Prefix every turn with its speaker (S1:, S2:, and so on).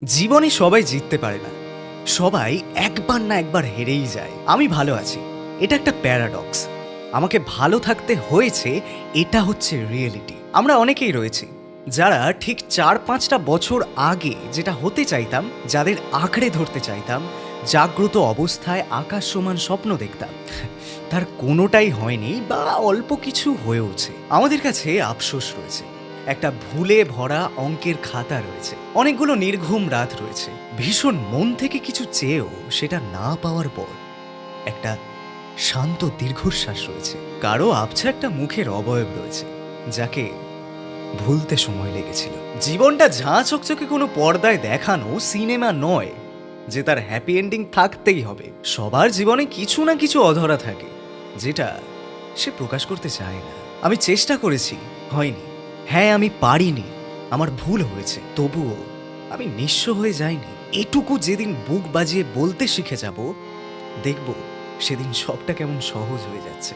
S1: জীবনে সবাই জিততে পারে না। সবাই একবার না একবার হেরেই যায়। আমি ভালো আছি, এটা একটা প্যারাডক্স। আমাকে ভালো থাকতে হয়েছে, এটা হচ্ছে রিয়েলিটি। আমরা অনেকেই রয়েছি যারা ঠিক ৪-৫টা বছর আগে যেটা হতে চাইতাম, যাদের আঁকড়ে ধরতে চাইতাম, জাগ্রত অবস্থায় আকাশ সমান স্বপ্ন দেখতাম, তার কোনোটাই হয়নি বা অল্প কিছু হয়েওছে। আমাদের কাছে আফসোস রয়েছে, একটা ভুলে ভরা অঙ্কের খাতা রয়েছে, অনেকগুলো নির্ঘুম রাত রয়েছে, ভীষণ মন থেকে কিছু চেয়েও সেটা না পাওয়ার পর একটা শান্ত দীর্ঘশ্বাস রয়েছে, কারো আবছা একটা মুখের অবয়ব রয়েছে যাকে ভুলতে সময় লেগেছিল। জীবনটা ঝাঁ চকচকে কোনো পর্দায় দেখানো সিনেমা নয় যে তার হ্যাপি এন্ডিং থাকতেই হবে। সবার জীবনে কিছু না কিছু অধরা থাকে যেটা সে প্রকাশ করতে চায় না। আমি চেষ্টা করেছি, হয়নি। হ্যাঁ, আমি পারিনি, আমার ভুল হয়েছে, তবুও আমি নিঃস্ব হয়ে যাইনি। এটুকু যেদিন বুক বাজিয়ে বলতে শিখে যাব, দেখব সেদিন সবটা কেমন সহজ হয়ে যাচ্ছে।